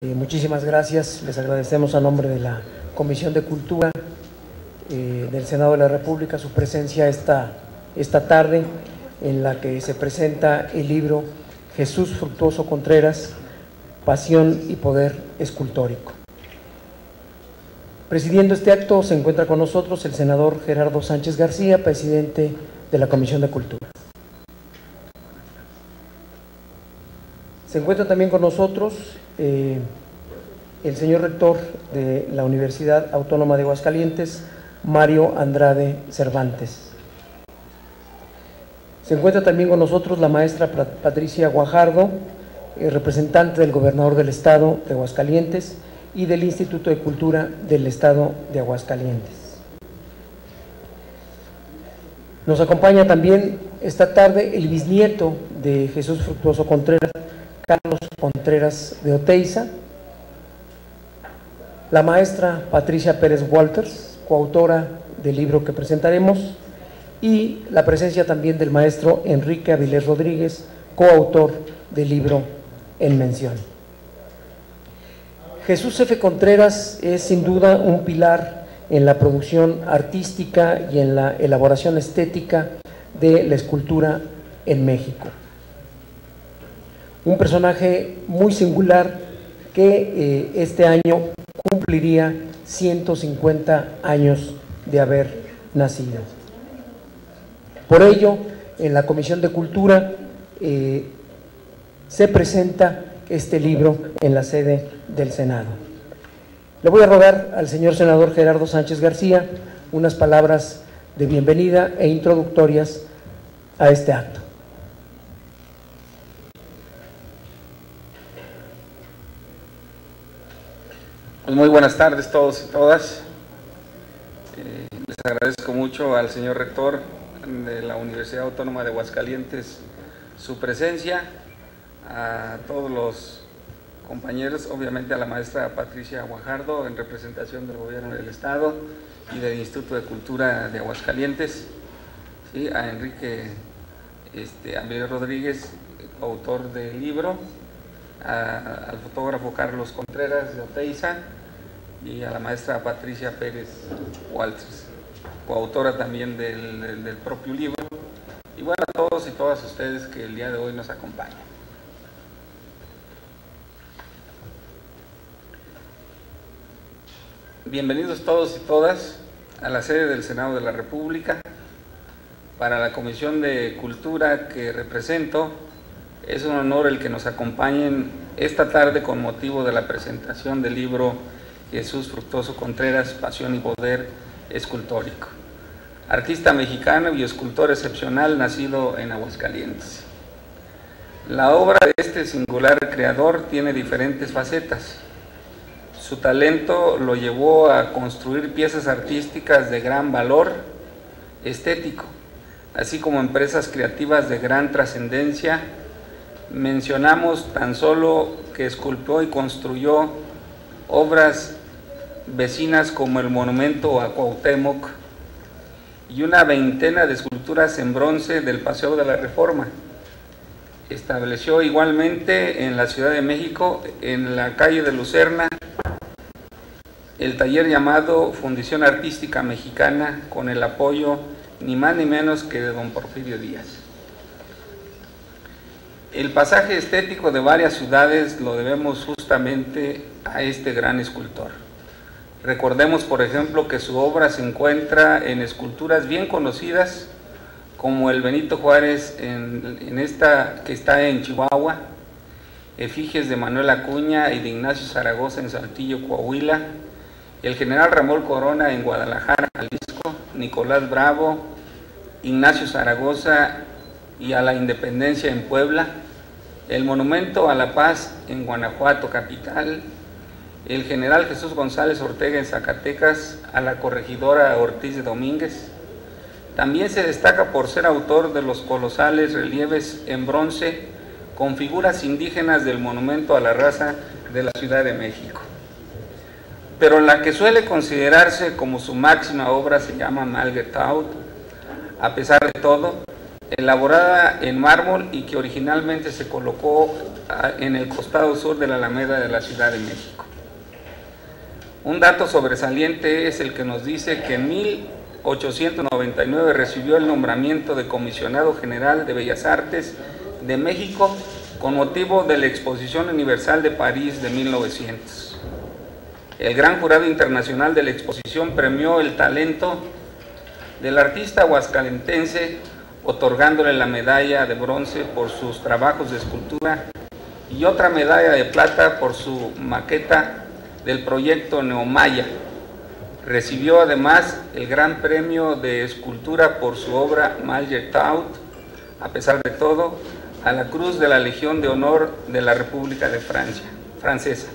Muchísimas gracias, les agradecemos a nombre de la Comisión de Cultura del Senado de la República su presencia esta tarde, en la que se presenta el libro Jesús Fructuoso Contreras, Pasión y Poder Escultórico. Presidiendo este acto se encuentra con nosotros el senador Gerardo Sánchez García, presidente de la Comisión de Cultura. Se encuentra también con nosotros el señor rector de la Universidad Autónoma de Aguascalientes, Mario Andrade Cervantes. Se encuentra también con nosotros la maestra Patricia Guajardo, representante del gobernador del Estado de Aguascalientes y del Instituto de Cultura del Estado de Aguascalientes. Nos acompaña también esta tarde el bisnieto de Jesús Fructuoso Contreras, Carlos Contreras de Oteiza, la maestra Patricia Pérez Walters, coautora del libro que presentaremos, y la presencia también del maestro Enrique Avilés Rodríguez, coautor del libro en mención. Jesús F. Contreras es sin duda un pilar en la producción artística y en la elaboración estética de la escultura en México. Un personaje muy singular que este año cumpliría 150 años de haber nacido. Por ello, en la Comisión de Cultura se presenta este libro en la sede del Senado. Le voy a rogar al señor senador Gerardo Sánchez García unas palabras de bienvenida e introductorias a este acto. Pues muy buenas tardes todos y todas. Les agradezco mucho al señor rector de la Universidad Autónoma de Aguascalientes su presencia, a todos los compañeros, obviamente a la maestra Patricia Guajardo en representación del Gobierno del Estado y del Instituto de Cultura de Aguascalientes, ¿sí? A Enrique Avilés Rodríguez, autor del libro, al fotógrafo Carlos Contreras de Oteiza y a la maestra Patricia Pérez Walters, coautora también del propio libro, y bueno, a todos y todas ustedes que el día de hoy nos acompañan. Bienvenidos todos y todas a la sede del Senado de la República. Para la Comisión de Cultura que represento, es un honor el que nos acompañen esta tarde con motivo de la presentación del libro Jesús Fructuoso Contreras, Pasión y Poder Escultórico. Artista mexicano y escultor excepcional nacido en Aguascalientes. La obra de este singular creador tiene diferentes facetas. Su talento lo llevó a construir piezas artísticas de gran valor estético, así como empresas creativas de gran trascendencia. Mencionamos tan solo que esculpió y construyó obras vecinas como el monumento a Cuauhtémoc y una veintena de esculturas en bronce del Paseo de la Reforma. Estableció igualmente en la Ciudad de México, en la calle de Lucerna, el taller llamado Fundición Artística Mexicana, con el apoyo ni más ni menos que de don Porfirio Díaz. El pasaje estético de varias ciudades lo debemos justamente a este gran escultor. Recordemos, por ejemplo, que su obra se encuentra en esculturas bien conocidas, como el Benito Juárez en esta que está en Chihuahua, efigies de Manuel Acuña y de Ignacio Zaragoza en Saltillo, Coahuila, el general Ramón Corona en Guadalajara, Jalisco, Nicolás Bravo, Ignacio Zaragoza y a la Independencia en Puebla, el monumento a la Paz en Guanajuato, capital, el general Jesús González Ortega en Zacatecas, a la corregidora Ortiz de Domínguez. También se destaca por ser autor de los colosales relieves en bronce con figuras indígenas del monumento a la raza de la Ciudad de México. Pero la que suele considerarse como su máxima obra se llama Malgetaut, a pesar de todo, elaborada en mármol y que originalmente se colocó en el costado sur de la Alameda de la Ciudad de México. Un dato sobresaliente es el que nos dice que en 1899 recibió el nombramiento de Comisionado General de Bellas Artes de México con motivo de la Exposición Universal de París de 1900. El gran jurado internacional de la exposición premió el talento del artista aguascalentense, otorgándole la medalla de bronce por sus trabajos de escultura y otra medalla de plata por su maqueta del proyecto Neomaya. Recibió además el gran premio de escultura por su obra Malgertaut, a pesar de todo, a la Cruz de la Legión de Honor de la República de Francesa.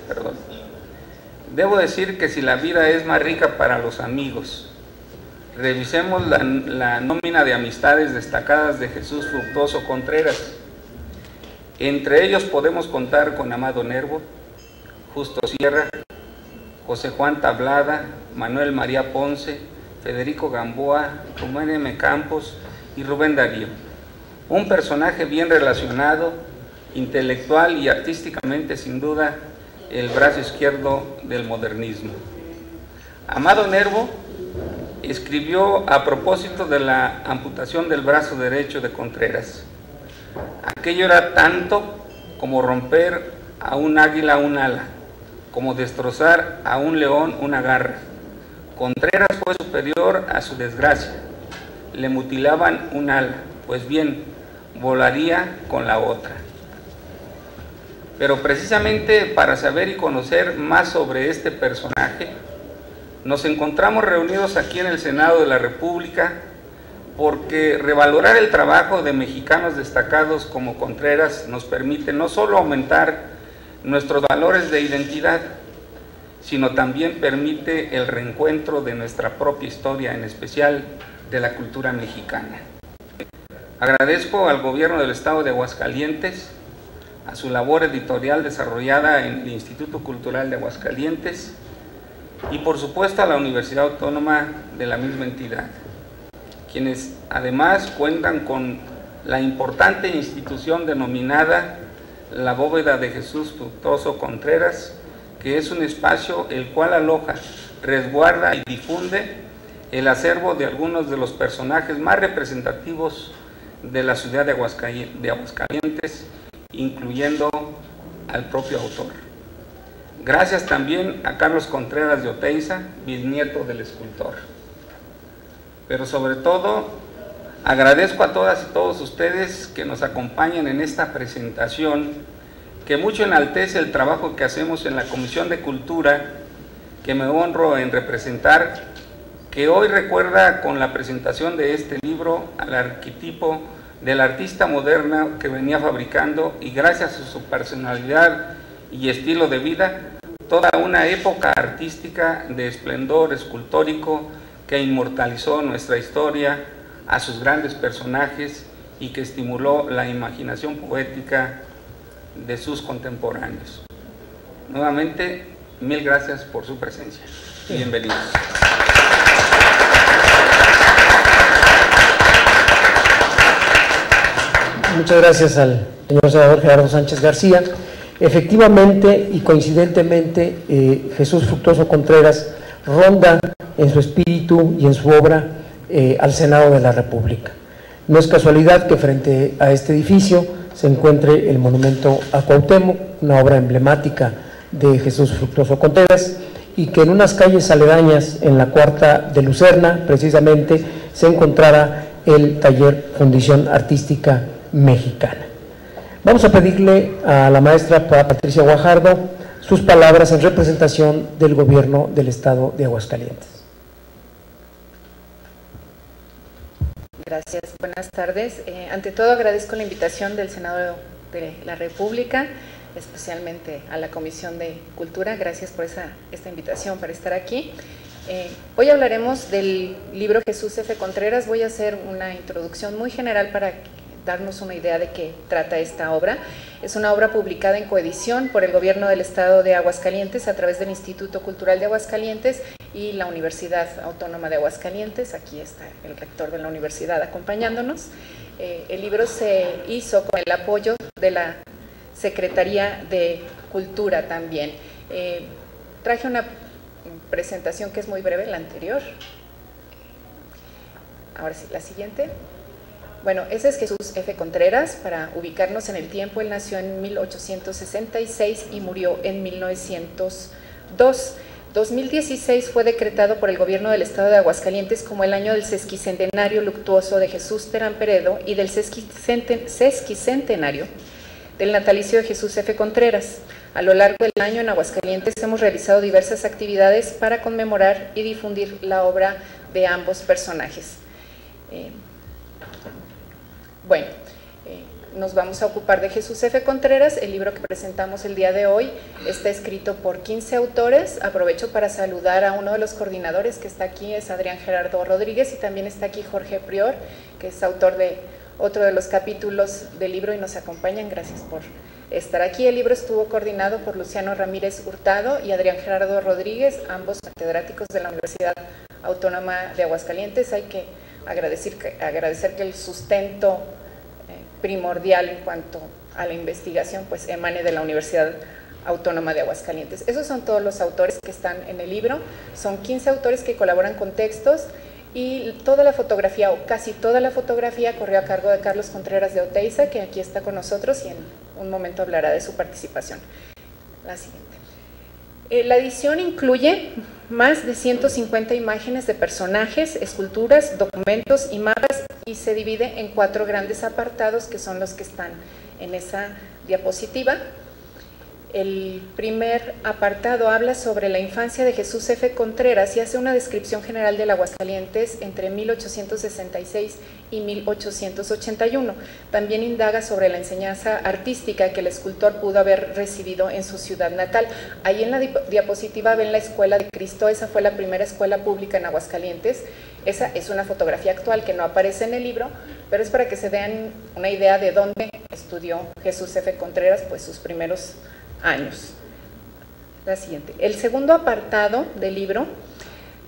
Debo decir que si la vida es más rica para los amigos, revisemos la nómina de amistades destacadas de Jesús Fructuoso Contreras. Entre ellos podemos contar con Amado Nervo, Justo Sierra, José Juan Tablada, Manuel María Ponce, Federico Gamboa, Rubén M. Campos y Rubén Darío. Un personaje bien relacionado, intelectual y artísticamente, sin duda, el brazo izquierdo del modernismo. Amado Nervo escribió a propósito de la amputación del brazo derecho de Contreras: aquello era tanto como romper a un águila un ala, como destrozar a un león una garra. Contreras fue superior a su desgracia, le mutilaban un ala, pues bien, volaría con la otra. Pero precisamente para saber y conocer más sobre este personaje, nos encontramos reunidos aquí en el Senado de la República, porque revalorar el trabajo de mexicanos destacados como Contreras nos permite no solo aumentar nuestros valores de identidad, sino también permite el reencuentro de nuestra propia historia, en especial de la cultura mexicana. Agradezco al Gobierno del Estado de Aguascalientes, a su labor editorial desarrollada en el Instituto Cultural de Aguascalientes y por supuesto a la Universidad Autónoma de la misma entidad, quienes además cuentan con la importante institución denominada la Bóveda de Jesús Fructuoso Contreras, que es un espacio el cual aloja, resguarda y difunde el acervo de algunos de los personajes más representativos de la ciudad de Aguascalientes, incluyendo al propio autor. Gracias también a Carlos Contreras de Oteiza, bisnieto del escultor. Pero sobre todo, agradezco a todas y todos ustedes que nos acompañan en esta presentación, que mucho enaltece el trabajo que hacemos en la Comisión de Cultura, que me honro en representar, que hoy recuerda con la presentación de este libro al arquetipo del artista moderno que venía fabricando, y gracias a su personalidad y estilo de vida, toda una época artística de esplendor escultórico que inmortalizó nuestra historia, a sus grandes personajes y que estimuló la imaginación poética de sus contemporáneos. Nuevamente, mil gracias por su presencia. Bienvenidos. Muchas gracias al señor senador Gerardo Sánchez García. Efectivamente y coincidentemente, Jesús Fructuoso Contreras ronda en su espíritu y en su obra al Senado de la República. No es casualidad que frente a este edificio se encuentre el monumento a Cuauhtémoc, una obra emblemática de Jesús Fructuoso Contreras, y que en unas calles aledañas, en la Cuarta de Lucerna, precisamente, se encontrara el taller Fundición Artística Mexicana. Vamos a pedirle a la maestra Patricia Guajardo sus palabras en representación del Gobierno del Estado de Aguascalientes. Gracias, buenas tardes. Ante todo agradezco la invitación del Senado de la República, especialmente a la Comisión de Cultura. Gracias por esta invitación para estar aquí. Hoy hablaremos del libro Jesús F. Contreras. Voy a hacer una introducción muy general para darnos una idea de qué trata esta obra. Es una obra publicada en coedición por el Gobierno del Estado de Aguascalientes a través del Instituto Cultural de Aguascalientes y la Universidad Autónoma de Aguascalientes. Aquí está el rector de la universidad acompañándonos. El libro se hizo con el apoyo de la Secretaría de Cultura también. Traje una presentación que es muy breve, la anterior. Ahora sí, la siguiente. Bueno, ese es Jesús F. Contreras. Para ubicarnos en el tiempo, él nació en 1866 y murió en 1902. 2016 fue decretado por el gobierno del estado de Aguascalientes como el año del sesquicentenario luctuoso de Jesús Terán Peredo y del sesquicentenario del natalicio de Jesús F. Contreras. A lo largo del año en Aguascalientes hemos realizado diversas actividades para conmemorar y difundir la obra de ambos personajes. Nos vamos a ocupar de Jesús F. Contreras. El libro que presentamos el día de hoy está escrito por 15 autores. Aprovecho para saludar a uno de los coordinadores que está aquí, es Adrián Gerardo Rodríguez, y también está aquí Jorge Prior, que es autor de otro de los capítulos del libro y nos acompañan. Gracias por estar aquí. El libro estuvo coordinado por Luciano Ramírez Hurtado y Adrián Gerardo Rodríguez, ambos catedráticos de la Universidad Autónoma de Aguascalientes. Hay que agradecer que el sustento primordial en cuanto a la investigación pues emane de la Universidad Autónoma de Aguascalientes. Esos son todos los autores que están en el libro. Son 15 autores que colaboran con textos y toda la fotografía, o casi toda la fotografía, corrió a cargo de Carlos Contreras de Oteiza, que aquí está con nosotros y en un momento hablará de su participación. La siguiente. La edición incluye más de 150 imágenes de personajes, esculturas, documentos y mapas, y se divide en 4 grandes apartados que son los que están en esa diapositiva. El primer apartado habla sobre la infancia de Jesús F. Contreras y hace una descripción general del Aguascalientes entre 1866 y 1881. También indaga sobre la enseñanza artística que el escultor pudo haber recibido en su ciudad natal. Ahí en la diapositiva ven la Escuela de Cristo. Esa fue la primera escuela pública en Aguascalientes. Esa es una fotografía actual que no aparece en el libro, pero es para que se den una idea de dónde estudió Jesús F. Contreras pues sus primeros años. La siguiente. El segundo apartado del libro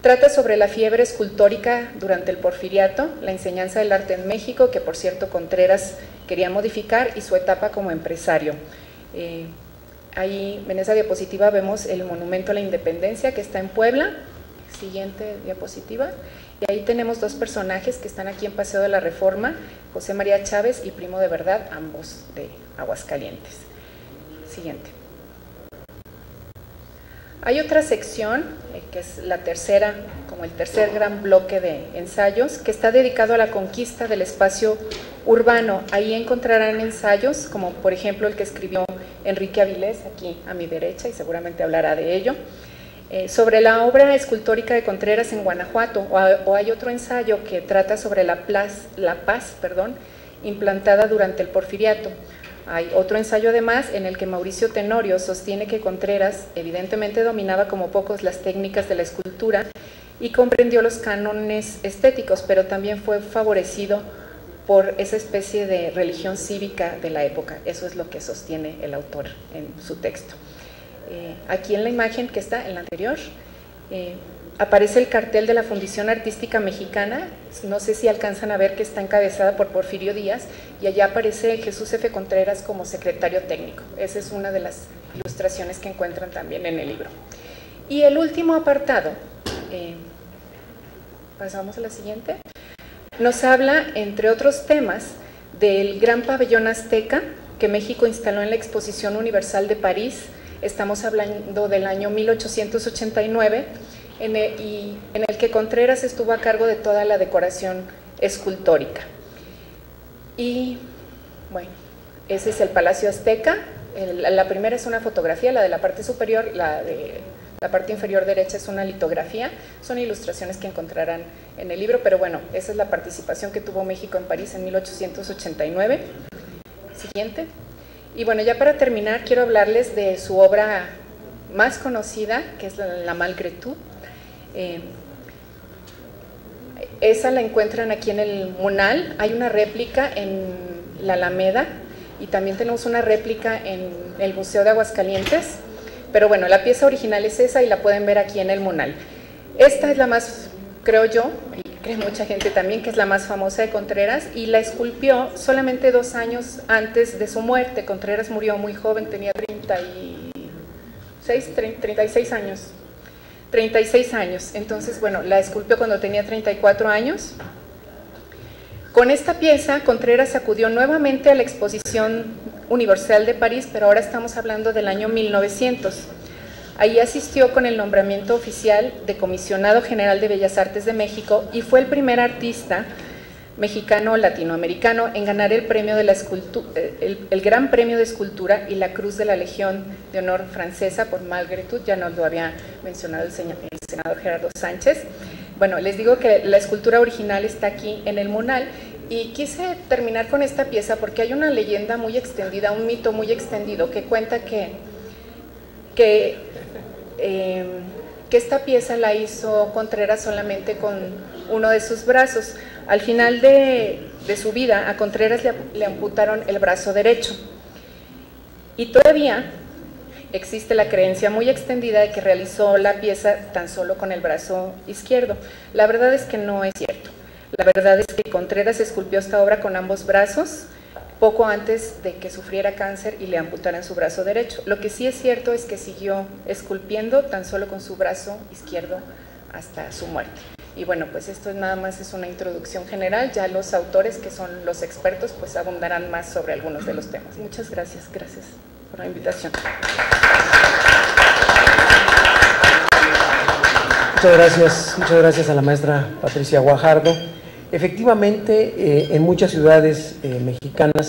trata sobre la fiebre escultórica durante el Porfiriato, la enseñanza del arte en México, que por cierto Contreras quería modificar, y su etapa como empresario. Ahí en esa diapositiva vemos el Monumento a la Independencia que está en Puebla. Siguiente diapositiva. Y ahí tenemos 2 personajes que están aquí en Paseo de la Reforma, José María Chávez y Primo de Verdad, ambos de Aguascalientes. Siguiente. Hay otra sección, que es la tercera, como el tercer gran bloque de ensayos, que está dedicado a la conquista del espacio urbano. Ahí encontrarán ensayos, como por ejemplo el que escribió Enrique Avilés, aquí a mi derecha, y seguramente hablará de ello, sobre la obra escultórica de Contreras en Guanajuato, o hay otro ensayo que trata sobre la paz, implantada durante el Porfiriato. Hay otro ensayo además en el que Mauricio Tenorio sostiene que Contreras evidentemente dominaba como pocos las técnicas de la escultura y comprendió los cánones estéticos, pero también fue favorecido por esa especie de religión cívica de la época. Eso es lo que sostiene el autor en su texto. Aquí en la imagen que está en la anterior aparece el cartel de la Fundición Artística Mexicana. No sé si alcanzan a ver que está encabezada por Porfirio Díaz, y allá aparece Jesús F. Contreras como secretario técnico. Esa es una de las ilustraciones que encuentran también en el libro. Y el último apartado, pasamos a la siguiente, nos habla, entre otros temas, del gran pabellón azteca que México instaló en la Exposición Universal de París. Estamos hablando del año 1889, en el que Contreras estuvo a cargo de toda la decoración escultórica. Y bueno, ese es el Palacio Azteca. La primera es una fotografía, la de la parte superior, la de la parte inferior derecha es una litografía. Son ilustraciones que encontrarán en el libro, pero bueno, esa es la participación que tuvo México en París en 1889. Siguiente. Y bueno, ya para terminar, quiero hablarles de su obra más conocida, que es la Malgré Tout. Esa la encuentran aquí en el Munal. Hay una réplica en la Alameda y también tenemos una réplica en el Museo de Aguascalientes, pero bueno, la pieza original es esa y la pueden ver aquí en el Munal. Esta es la más, creo yo, y cree mucha gente también, que es la más famosa de Contreras, y la esculpió solamente 2 años antes de su muerte. Contreras murió muy joven, tenía 36 años. 36 años. Entonces, bueno, la esculpió cuando tenía 34 años. Con esta pieza, Contreras acudió nuevamente a la Exposición Universal de París, pero ahora estamos hablando del año 1900. Ahí asistió con el nombramiento oficial de Comisionado General de Bellas Artes de México y fue el primer artista mexicano latinoamericano en ganar el premio de la el Gran Premio de Escultura y la Cruz de la Legión de Honor francesa por Malgré-tout. Ya nos lo había mencionado el senador Gerardo Sánchez. Bueno, les digo que la escultura original está aquí en el Munal, y quise terminar con esta pieza porque hay una leyenda muy extendida, un mito muy extendido que cuenta que esta pieza la hizo Contreras solamente con uno de sus brazos. Al final de su vida, a Contreras le amputaron el brazo derecho, y todavía existe la creencia muy extendida de que realizó la pieza tan solo con el brazo izquierdo. La verdad es que no es cierto. La verdad es que Contreras esculpió esta obra con ambos brazos poco antes de que sufriera cáncer y le amputaran su brazo derecho. Lo que sí es cierto es que siguió esculpiendo tan solo con su brazo izquierdo hasta su muerte. Y bueno, pues esto nada más es una introducción general. Ya los autores, que son los expertos, pues abundarán más sobre algunos de los temas. Muchas gracias. Gracias por la invitación. Muchas gracias a la maestra Patricia Guajardo. Efectivamente, en muchas ciudades mexicanas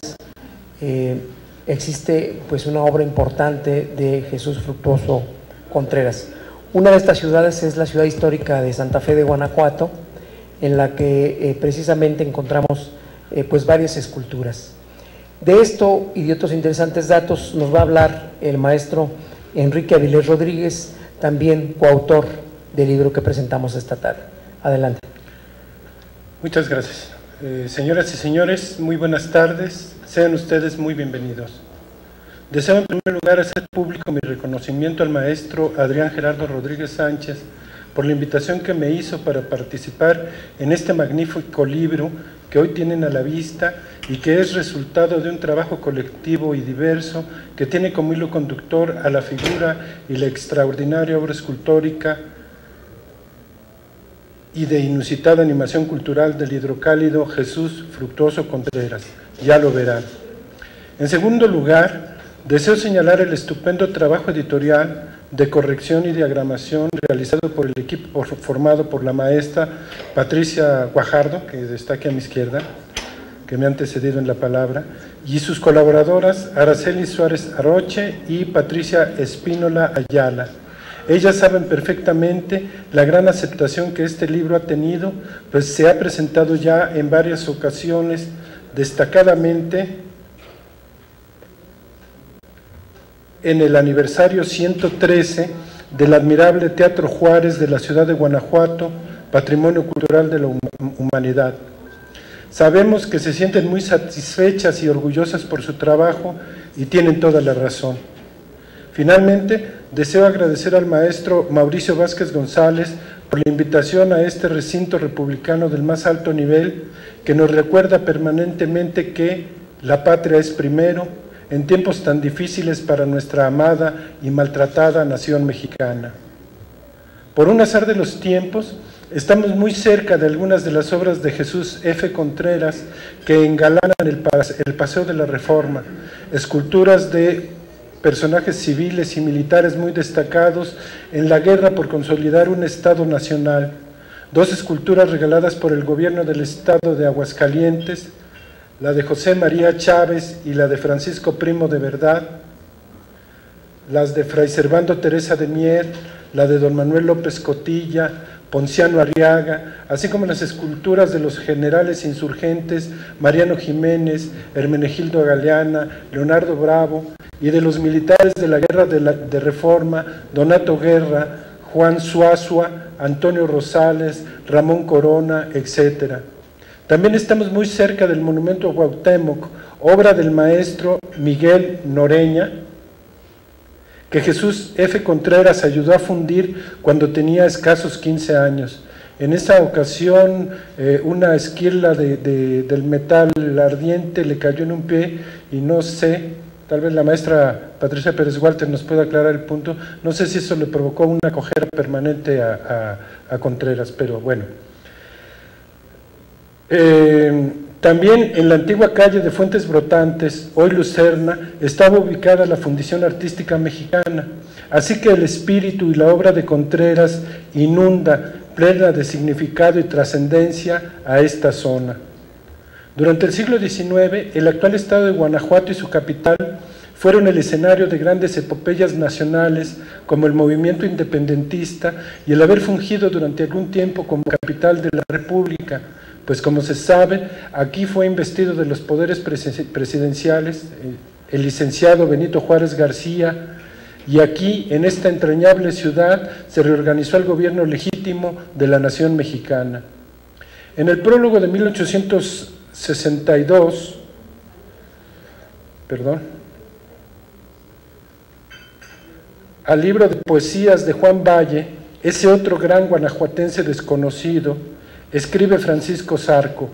existe pues una obra importante de Jesús Fructuoso Contreras. Una de estas ciudades es la ciudad histórica de Santa Fe de Guanajuato, en la que precisamente encontramos pues varias esculturas. De esto y de otros interesantes datos nos va a hablar el maestro Enrique Avilés Rodríguez, también coautor del libro que presentamos esta tarde. Adelante. Muchas gracias. Señoras y señores, muy buenas tardes. Sean ustedes muy bienvenidos. Deseo en primer lugar hacer público mi reconocimiento al maestro Adrián Gerardo Rodríguez Sánchez por la invitación que me hizo para participar en este magnífico libro que hoy tienen a la vista y que es resultado de un trabajo colectivo y diverso que tiene como hilo conductor a la figura y la extraordinaria obra escultórica y de inusitada animación cultural del hidrocálido Jesús Fructuoso Contreras. Ya lo verán. En segundo lugar, deseo señalar el estupendo trabajo editorial de corrección y diagramación realizado por el equipo formado por la maestra Patricia Guajardo, que está aquí a mi izquierda, que me ha antecedido en la palabra, y sus colaboradoras Araceli Suárez Aroche y Patricia Espínola Ayala. Ellas saben perfectamente la gran aceptación que este libro ha tenido, pues se ha presentado ya en varias ocasiones, destacadamente en el aniversario 113 del admirable Teatro Juárez de la ciudad de Guanajuato, Patrimonio Cultural de la Humanidad. Sabemos que se sienten muy satisfechas y orgullosas por su trabajo y tienen toda la razón. Finalmente, deseo agradecer al maestro Mauricio Vázquez González por la invitación a este recinto republicano del más alto nivel, que nos recuerda permanentemente que la patria es primero, en tiempos tan difíciles para nuestra amada y maltratada nación mexicana. Por un azar de los tiempos, estamos muy cerca de algunas de las obras de Jesús F. Contreras que engalanan el Paseo de la Reforma, esculturas de personajes civiles y militares muy destacados en la guerra por consolidar un Estado nacional, 2 esculturas regaladas por el gobierno del Estado de Aguascalientes, la de José María Chávez y la de Francisco Primo de Verdad, las de Fray Servando Teresa de Mier, la de don Manuel López Cotilla, Ponciano Arriaga, así como las esculturas de los generales insurgentes Mariano Jiménez, Hermenegildo Galeana, Leonardo Bravo, y de los militares de la Guerra de Reforma, Donato Guerra, Juan Suazua, Antonio Rosales, Ramón Corona, etc. También estamos muy cerca del monumento a Cuauhtémoc, obra del maestro Miguel Noreña, que Jesús F. Contreras ayudó a fundir cuando tenía escasos 15 años, En esa ocasión una esquirla del metal ardiente le cayó en un pie y no sé, tal vez la maestra Patricia Pérez Walter nos pueda aclarar el punto, no sé si eso le provocó una cojera permanente a Contreras, pero bueno. También en la antigua calle de Fuentes Brotantes, hoy Lucerna, estaba ubicada la Fundición Artística Mexicana, así que el espíritu y la obra de Contreras inunda, plena de significado y trascendencia, a esta zona. Durante el siglo XIX, el actual estado de Guanajuato y su capital fueron el escenario de grandes epopeyas nacionales como el movimiento independentista y el haber fungido durante algún tiempo como capital de la República, pues como se sabe, aquí fue investido de los poderes presidenciales el licenciado Benito Juárez García, y aquí, en esta entrañable ciudad, se reorganizó el gobierno legítimo de la nación mexicana. En el prólogo de 1862, al libro de poesías de Juan Valle, ese otro gran guanajuatense desconocido, escribe Francisco Zarco: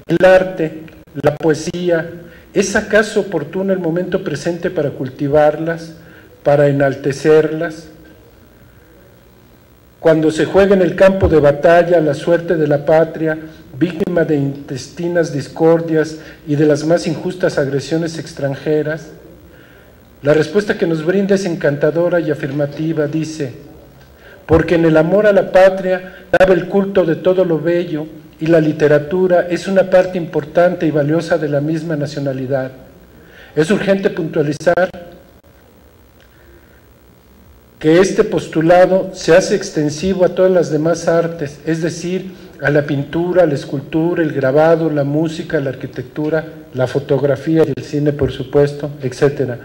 el arte, la poesía, ¿es acaso oportuno el momento presente para cultivarlas, para enaltecerlas? Cuando se juega en el campo de batalla la suerte de la patria, víctima de intestinas discordias y de las más injustas agresiones extranjeras, la respuesta que nos brinda es encantadora y afirmativa, dice: porque en el amor a la patria cabe el culto de todo lo bello y la literatura es una parte importante y valiosa de la misma nacionalidad. Es urgente puntualizar que este postulado se hace extensivo a todas las demás artes, es decir, a la pintura, la escultura, el grabado, la música, la arquitectura, la fotografía y el cine, por supuesto, etcétera.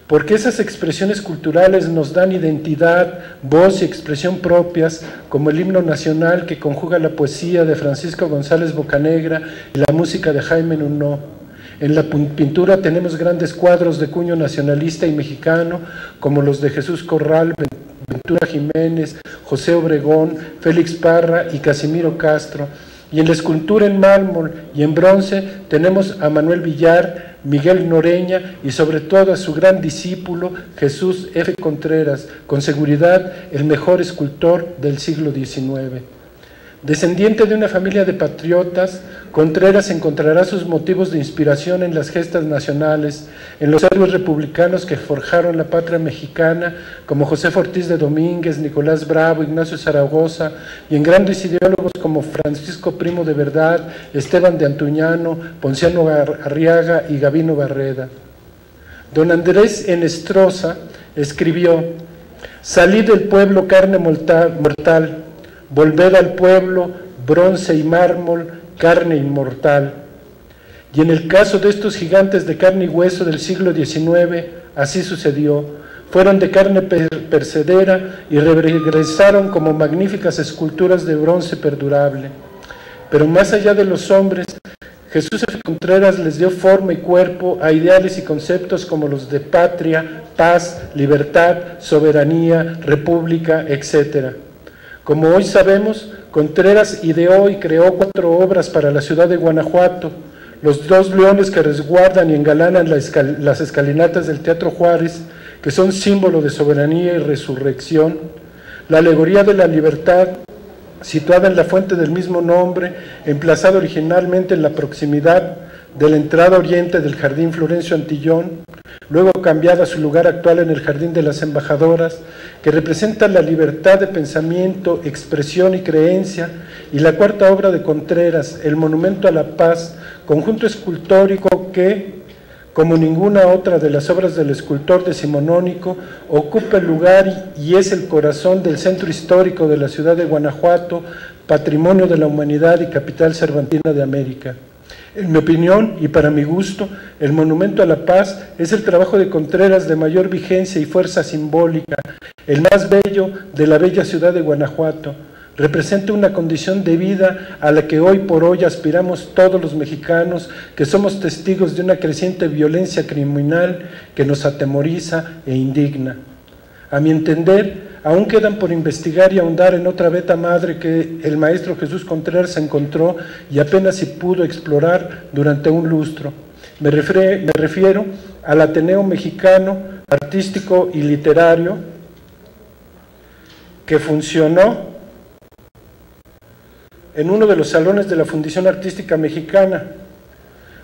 Porque esas expresiones culturales nos dan identidad, voz y expresión propias, como el himno nacional que conjuga la poesía de Francisco González Bocanegra y la música de Jaime Nuno. En la pintura tenemos grandes cuadros de cuño nacionalista y mexicano, como los de Jesús Corral, Ventura Jiménez, José Obregón, Félix Parra y Casimiro Castro. Y en la escultura en mármol y en bronce tenemos a Manuel Villar, Miguel Noreña y sobre todo a su gran discípulo Jesús F. Contreras, con seguridad el mejor escultor del siglo XIX. Descendiente de una familia de patriotas, Contreras encontrará sus motivos de inspiración en las gestas nacionales, en los héroes republicanos que forjaron la patria mexicana, como José Ortiz de Domínguez, Nicolás Bravo, Ignacio Zaragoza, y en grandes ideólogos como Francisco Primo de Verdad, Esteban de Antuñano, Ponciano Arriaga y Gavino Barreda. Don Andrés Enestrosa escribió: salid del pueblo carne mortal, volver al pueblo, bronce y mármol, carne inmortal. Y en el caso de estos gigantes de carne y hueso del siglo XIX, así sucedió. Fueron de carne percedera y regresaron como magníficas esculturas de bronce perdurable. Pero más allá de los hombres, Jesús F. Contreras les dio forma y cuerpo a ideales y conceptos como los de patria, paz, libertad, soberanía, república, etc. Como hoy sabemos, Contreras ideó y creó 4 obras para la ciudad de Guanajuato: los 2 leones que resguardan y engalanan las escalinatas del Teatro Juárez, que son símbolo de soberanía y resurrección; la alegoría de la libertad, situada en la fuente del mismo nombre, emplazada originalmente en la proximidad de la entrada oriente del Jardín Florencio Antillón, luego cambiada a su lugar actual en el Jardín de las Embajadoras, que representa la libertad de pensamiento, expresión y creencia; y la 4ª obra de Contreras, el Monumento a la Paz, conjunto escultórico que, como ninguna otra de las obras del escultor decimonónico, ocupa el lugar y es el corazón del centro histórico de la ciudad de Guanajuato, patrimonio de la humanidad y capital cervantina de América. En mi opinión, y para mi gusto, el Monumento a la Paz es el trabajo de Contreras de mayor vigencia y fuerza simbólica, el más bello de la bella ciudad de Guanajuato. Representa una condición de vida a la que hoy por hoy aspiramos todos los mexicanos, que somos testigos de una creciente violencia criminal que nos atemoriza e indigna. A mi entender, aún quedan por investigar y ahondar en otra beta madre que el maestro Jesús Contreras encontró y apenas si pudo explorar durante un lustro. Me refiero al Ateneo Mexicano Artístico y Literario, que funcionó en uno de los salones de la Fundación Artística Mexicana.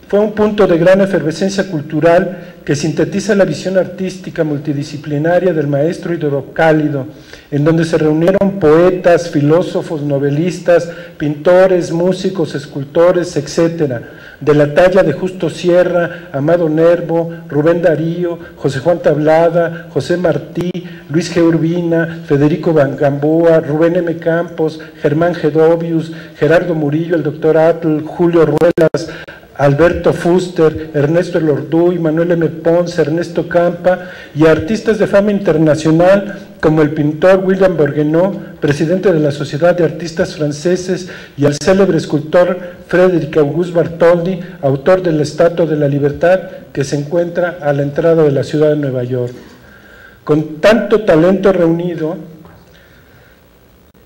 Fue un punto de gran efervescencia cultural que sintetiza la visión artística multidisciplinaria del maestro hidrocálido, en donde se reunieron poetas, filósofos, novelistas, pintores, músicos, escultores, etcétera, de la talla de Justo Sierra, Amado Nervo, Rubén Darío, José Juan Tablada, José Martí, Luis G. Urbina, Federico Gamboa, Rubén M. Campos, Germán Gedovius, Gerardo Murillo, el doctor Atl, Julio Ruelas, Alberto Fuster, Ernesto Elorduy, Manuel M. Ponce, Ernesto Campa y artistas de fama internacional como el pintor William Bourgueneau, presidente de la Sociedad de Artistas Franceses, y el célebre escultor Frédéric Auguste Bartholdi, autor de la Estatua de la Libertad que se encuentra a la entrada de la ciudad de Nueva York. Con tanto talento reunido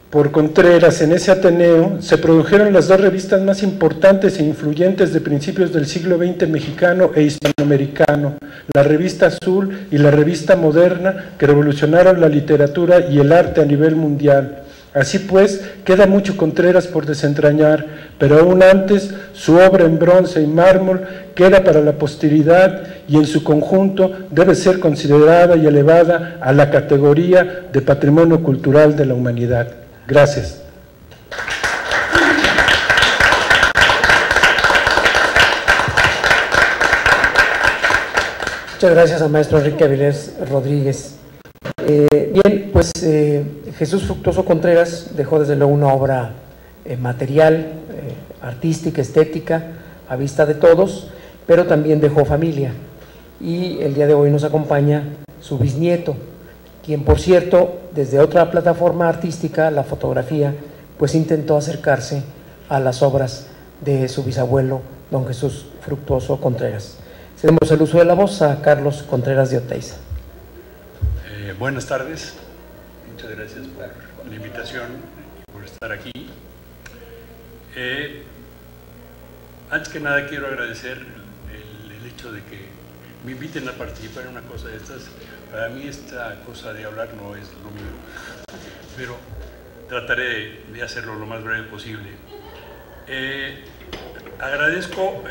por Contreras en ese Ateneo, se produjeron las dos revistas más importantes e influyentes de principios del siglo XX mexicano e hispanoamericano, la Revista Azul y la Revista Moderna, que revolucionaron la literatura y el arte a nivel mundial. Así pues, queda mucho Contreras por desentrañar, pero aún antes, su obra en bronce y mármol queda para la posteridad y en su conjunto debe ser considerada y elevada a la categoría de Patrimonio Cultural de la Humanidad. Gracias. Muchas gracias al maestro Enrique Avilés Rodríguez. Bien, pues Jesús Fructuoso Contreras dejó desde luego una obra material, artística, estética, a vista de todos, pero también dejó familia. Y el día de hoy nos acompaña su bisnieto, quien por cierto, desde otra plataforma artística, la fotografía, pues intentó acercarse a las obras de su bisabuelo, don Jesús Fructuoso Contreras. Cedemos el uso de la voz a Carlos Contreras de Oteiza. Buenas tardes, muchas gracias por la invitación y por estar aquí. Antes que nada quiero agradecer el hecho de que me inviten a participar en una cosa de estas. Para mí esta cosa de hablar no es lo mío, pero trataré de hacerlo lo más breve posible. Agradezco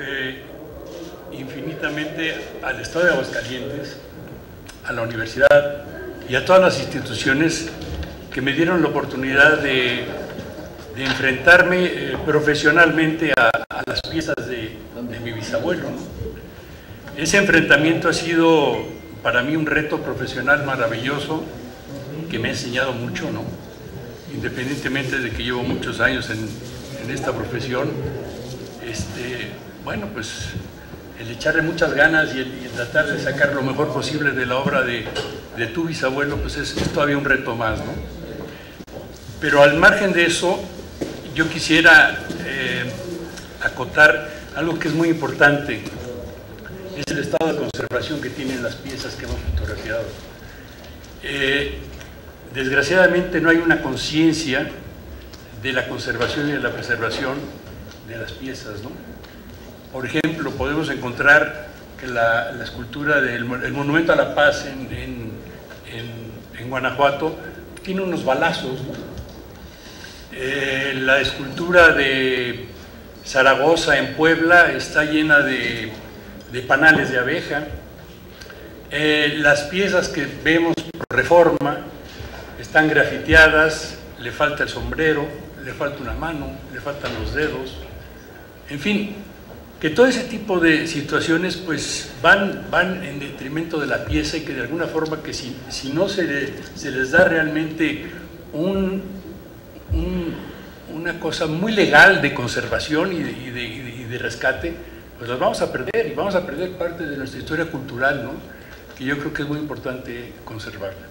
infinitamente al Estado de Aguascalientes, a la universidad y a todas las instituciones que me dieron la oportunidad de enfrentarme profesionalmente a las piezas de mi bisabuelo, ¿no? Ese enfrentamiento ha sido para mí un reto profesional maravilloso que me ha enseñado mucho, ¿no? Independientemente de que llevo muchos años en esta profesión, bueno, pues el echarle muchas ganas y el tratar de sacar lo mejor posible de la obra de tu bisabuelo, pues es todavía un reto más, ¿no? Pero al margen de eso, yo quisiera acotar algo que es muy importante. Es el estado de conservación que tienen las piezas que hemos fotografiado. Desgraciadamente no hay una conciencia de la conservación y de la preservación de las piezas, ¿no? Por ejemplo, podemos encontrar que la escultura del Monumento a la Paz en Guanajuato tiene unos balazos, ¿no? La escultura de Zaragoza en Puebla está llena de panales de abeja. Las piezas que vemos por Reforma están grafiteadas, le falta el sombrero, le falta una mano, le faltan los dedos, en fin, que todo ese tipo de situaciones pues van en detrimento de la pieza y que de alguna forma que si no se les da realmente una cosa muy legal de conservación y de rescate, pues las vamos a perder y vamos a perder parte de nuestra historia cultural, ¿no? Que yo creo que es muy importante conservarla.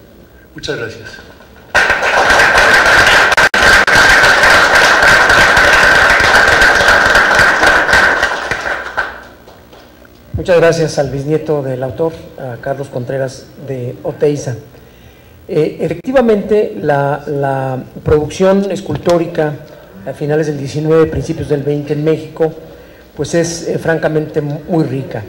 Muchas gracias. Muchas gracias al bisnieto del autor, a Carlos Contreras de Oteiza. Efectivamente, la producción escultórica a finales del 19, principios del 20 en México, pues es francamente muy rica,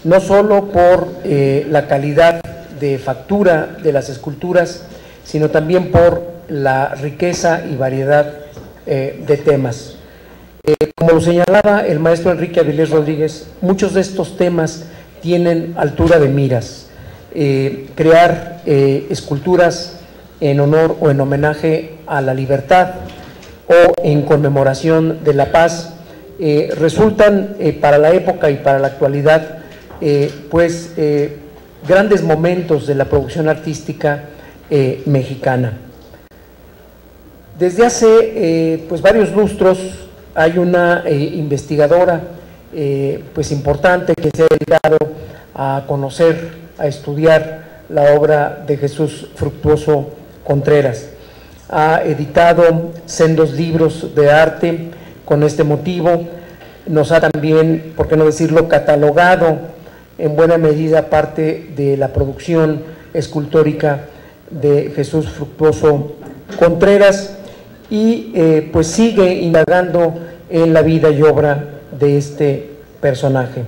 no solo por la calidad de factura de las esculturas, sino también por la riqueza y variedad de temas. Como lo señalaba el maestro Enrique Avilés Rodríguez, muchos de estos temas tienen altura de miras. Crear esculturas en honor o en homenaje a la libertad o en conmemoración de la paz resultan para la época y para la actualidad grandes momentos de la producción artística mexicana. Desde hace varios lustros hay una investigadora importante que se ha dedicado a conocer, a estudiar la obra de Jesús Fructuoso Contreras. Ha editado sendos libros de arte con este motivo, nos ha también, por qué no decirlo, catalogado en buena medida parte de la producción escultórica de Jesús Fructuoso Contreras y pues sigue indagando en la vida y obra de este personaje.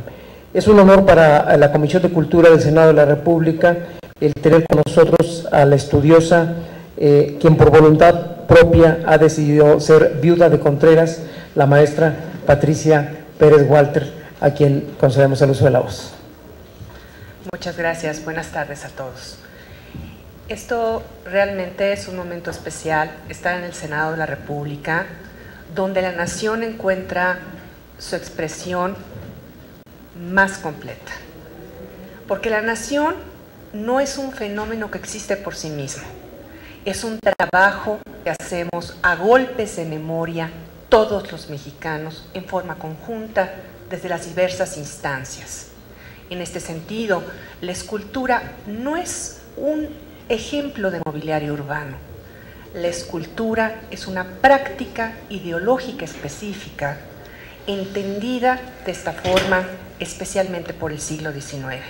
Es un honor para la Comisión de Cultura del Senado de la República el tener con nosotros a la estudiosa, quien por voluntad propia ha decidido ser viuda de Contreras, la maestra Patricia Pérez Walter, a quien concedemos el uso de la voz. Muchas gracias, buenas tardes a todos. Esto realmente es un momento especial, estar en el Senado de la República, donde la nación encuentra su expresión más completa. Porque la nación no es un fenómeno que existe por sí mismo, es un trabajo que hacemos a golpes de memoria todos los mexicanos en forma conjunta desde las diversas instancias. En este sentido, la escultura no es un ejemplo de mobiliario urbano. La escultura es una práctica ideológica específica entendida de esta forma especialmente por el siglo XIX.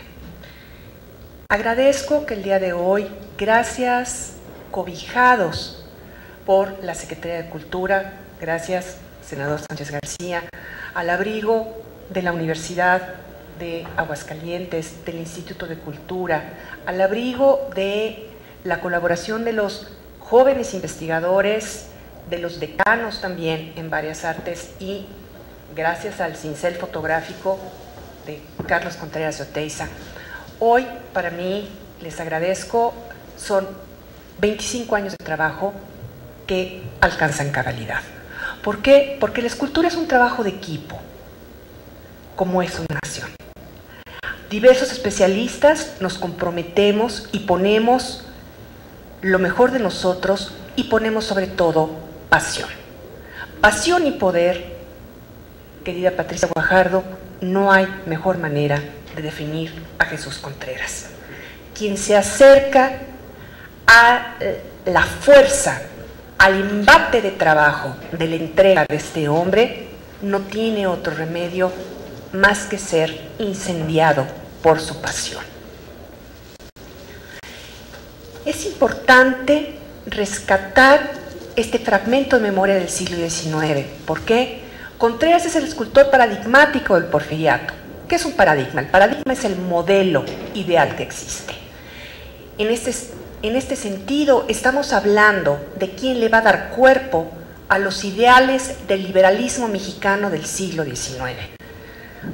Agradezco que el día de hoy, gracias, cobijados por la Secretaría de Cultura, gracias, senador Sánchez García, al abrigo de la Universidad de Aguascalientes, del Instituto de Cultura, al abrigo de la colaboración de los jóvenes investigadores, de los decanos también en varias artes y gracias al cincel fotográfico de Carlos Contreras de Oteiza. Hoy, para mí, les agradezco, son 25 años de trabajo que alcanzan cabalidad. ¿Por qué? Porque la escultura es un trabajo de equipo, como es una nación. Diversos especialistas nos comprometemos y ponemos lo mejor de nosotros y ponemos sobre todo pasión. Pasión y poder, querida Patricia Guajardo, no hay mejor manera de definir a Jesús Contreras. Quien se acerca a la fuerza, al embate de trabajo de la entrega de este hombre, no tiene otro remedio más que ser incendiado por su pasión. Es importante rescatar este fragmento de memoria del siglo XIX. ¿Por qué? Contreras es el escultor paradigmático del porfiriato. ¿Qué es un paradigma? El paradigma es el modelo ideal que existe. En este sentido, estamos hablando de quién le va a dar cuerpo a los ideales del liberalismo mexicano del siglo XIX,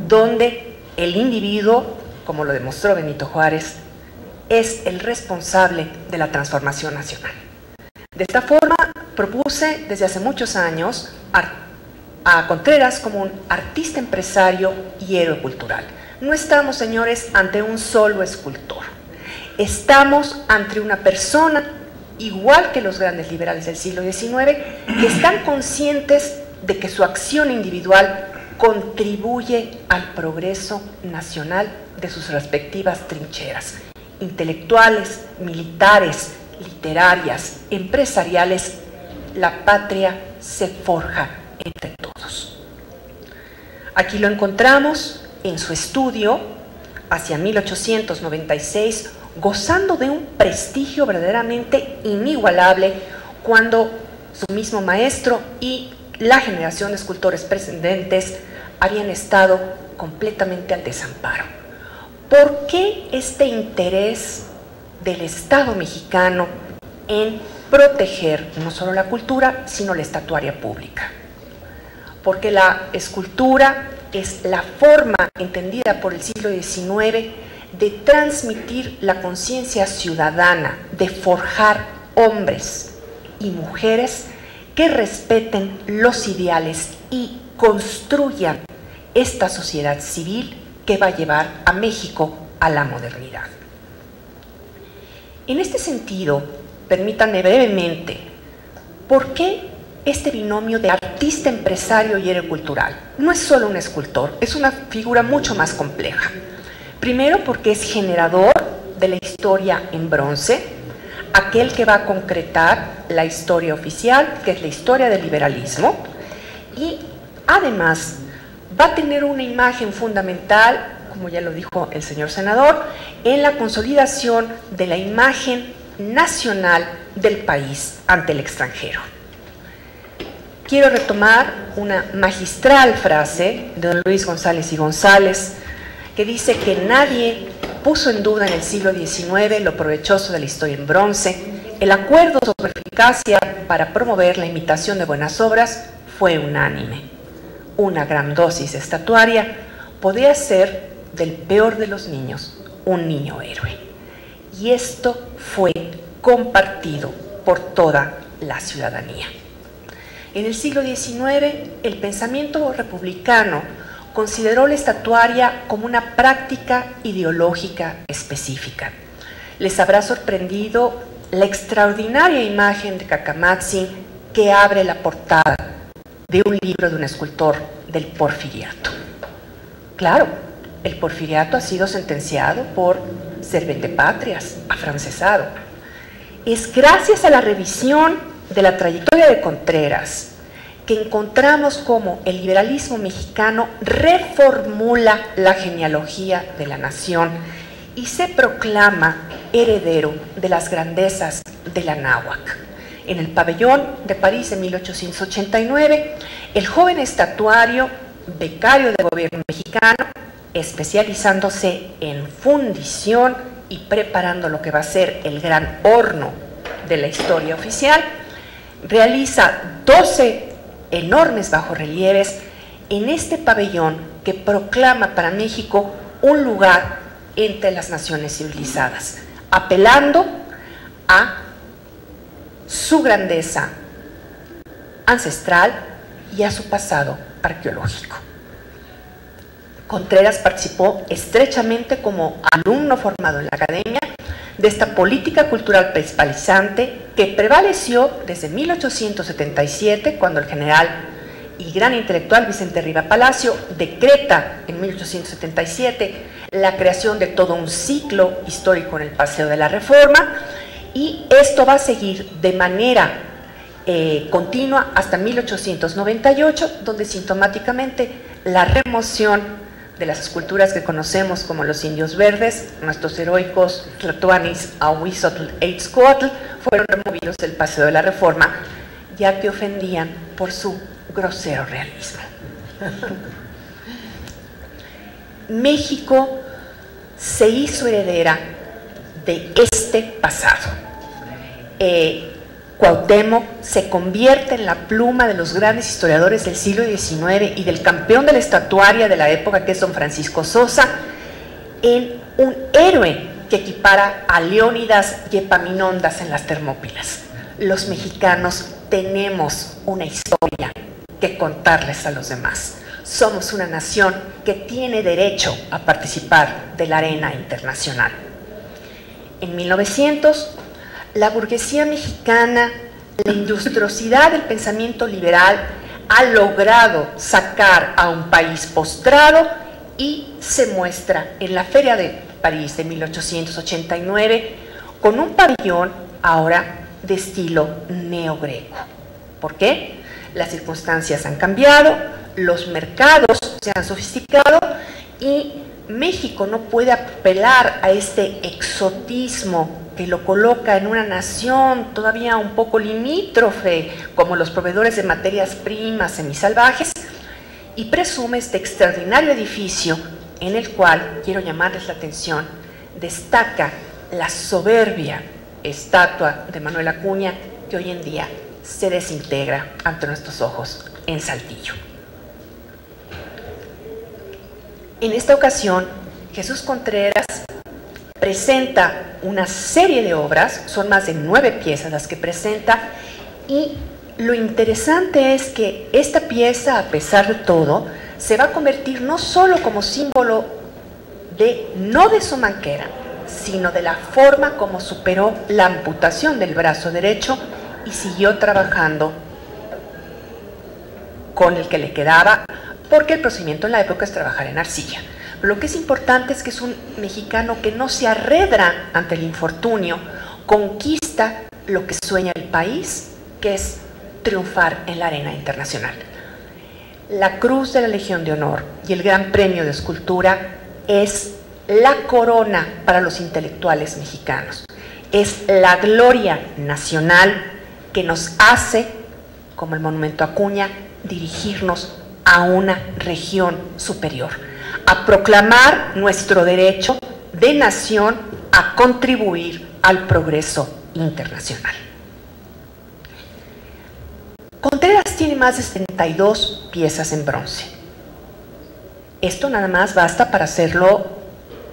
donde el individuo, como lo demostró Benito Juárez, es el responsable de la transformación nacional. De esta forma, propuse desde hace muchos años a Contreras como un artista empresario y héroe cultural. No estamos, señores, ante un solo escultor. Estamos ante una persona, igual que los grandes liberales del siglo XIX, que están conscientes de que su acción individual contribuye al progreso nacional de sus respectivas trincheras, intelectuales, militares, literarias, empresariales. La patria se forja entre todos. Aquí lo encontramos en su estudio, hacia 1896, gozando de un prestigio verdaderamente inigualable cuando su mismo maestro y la generación de escultores precedentes habían estado completamente al desamparo. ¿Por qué este interés del Estado mexicano en proteger no solo la cultura, sino la estatuaria pública? Porque la escultura es la forma entendida por el siglo XIX de transmitir la conciencia ciudadana, de forjar hombres y mujeres que respeten los ideales y construyan esta sociedad civil que va a llevar a México a la modernidad. En este sentido, permítanme brevemente, ¿por qué este binomio de artista, empresario y héroe cultural? No es solo un escultor, es una figura mucho más compleja. Primero porque es generador de la historia en bronce, aquel que va a concretar la historia oficial, que es la historia del liberalismo, y además va a tener una imagen fundamental, como ya lo dijo el señor senador, en la consolidación de la imagen nacional del país ante el extranjero. Quiero retomar una magistral frase de don Luis González y González, que dice que nadie puso en duda en el siglo XIX lo provechoso de la historia en bronce. El acuerdo sobre eficacia para promover la imitación de buenas obras fue unánime. Una gran dosis estatuaria podía hacer del peor de los niños un niño héroe. Y esto fue compartido por toda la ciudadanía. En el siglo XIX, el pensamiento republicano consideró la estatuaria como una práctica ideológica específica. Les habrá sorprendido la extraordinaria imagen de Cacamatzin que abre la portada de un libro de un escultor del Porfiriato. Claro, el Porfiriato ha sido sentenciado por ser vendepatrias, afrancesado. Es gracias a la revisión de la trayectoria de Contreras que encontramos cómo el liberalismo mexicano reformula la genealogía de la nación y se proclama heredero de las grandezas de la náhuac. En el pabellón de París de 1889, el joven estatuario, becario del gobierno mexicano, especializándose en fundición y preparando lo que va a ser el gran horno de la historia oficial, realiza 12 enormes bajorrelieves en este pabellón que proclama para México un lugar entre las naciones civilizadas, apelando a su grandeza ancestral y a su pasado arqueológico. Contreras participó estrechamente como alumno formado en la academia de esta política cultural principalizante que prevaleció desde 1877, cuando el general y gran intelectual Vicente Riva Palacio decreta en 1877 la creación de todo un ciclo histórico en el Paseo de la Reforma, y esto va a seguir de manera continua hasta 1898, donde sintomáticamente la remoción de las esculturas que conocemos como los indios verdes, nuestros heroicos Tlatoanis, Ahuizotl e Itzcoatl, fueron removidos del Paseo de la Reforma, ya que ofendían por su grosero realismo. México se hizo heredera de este pasado. Cuauhtémoc se convierte en la pluma de los grandes historiadores del siglo XIX y del campeón de la estatuaria de la época, que es don Francisco Sosa, en un héroe que equipara a Leónidas y Epaminondas en las Termópilas. Los mexicanos tenemos una historia que contarles a los demás. Somos una nación que tiene derecho a participar de la arena internacional. En 1900, la burguesía mexicana, la industriosidad del pensamiento liberal, ha logrado sacar a un país postrado y se muestra en la Feria de París de 1889 con un pabellón ahora de estilo neogreco. ¿Por qué? Las circunstancias han cambiado, los mercados se han sofisticado y México no puede apelar a este exotismo que lo coloca en una nación todavía un poco limítrofe, como los proveedores de materias primas semisalvajes, y presume este extraordinario edificio en el cual, quiero llamarles la atención, destaca la soberbia estatua de Manuel Acuña, que hoy en día se desintegra ante nuestros ojos en Saltillo. En esta ocasión, Jesús Contreras presenta una serie de obras, son más de 9 piezas las que presenta, y lo interesante es que esta pieza, a pesar de todo, se va a convertir no solo como símbolo no de su manquera, sino de la forma como superó la amputación del brazo derecho y siguió trabajando con el que le quedaba, porque el procedimiento en la época es trabajar en arcilla. Lo que es importante es que es un mexicano que no se arredra ante el infortunio, conquista lo que sueña el país, que es triunfar en la arena internacional. La Cruz de la Legión de Honor y el Gran Premio de Escultura es la corona para los intelectuales mexicanos. Es la gloria nacional que nos hace, como el Monumento a Acuña, dirigirnos a una región superior, a proclamar nuestro derecho de nación a contribuir al progreso internacional. Contreras tiene más de 72 piezas en bronce. Esto nada más basta para hacerlo,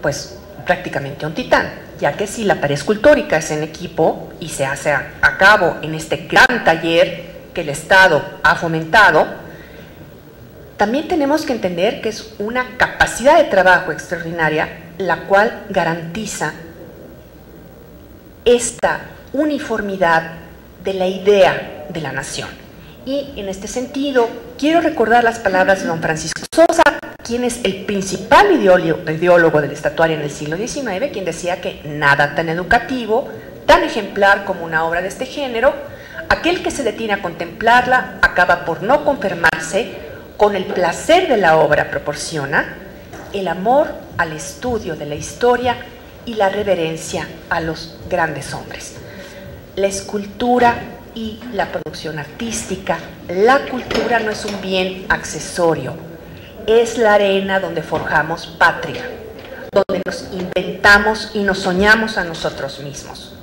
pues, prácticamente un titán, ya que si la pared escultórica es en equipo y se hace a cabo en este gran taller que el Estado ha fomentado, también tenemos que entender que es una capacidad de trabajo extraordinaria, la cual garantiza esta uniformidad de la idea de la nación. Y en este sentido, quiero recordar las palabras de don Francisco Sosa, quien es el principal ideólogo del estatuario en el siglo XIX, quien decía que nada tan educativo, tan ejemplar como una obra de este género, aquel que se detiene a contemplarla acaba por no conformarse con el placer de la obra proporciona, el amor al estudio de la historia y la reverencia a los grandes hombres. La escultura y la producción artística, la cultura no es un bien accesorio, es la arena donde forjamos patria, donde nos inventamos y nos soñamos a nosotros mismos.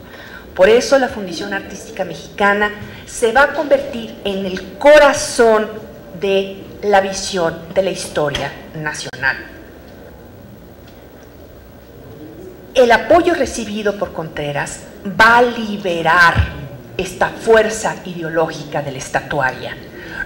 Por eso la Fundición Artística Mexicana se va a convertir en el corazón de la visión de la historia nacional. El apoyo recibido por Contreras va a liberar esta fuerza ideológica de la estatuaria.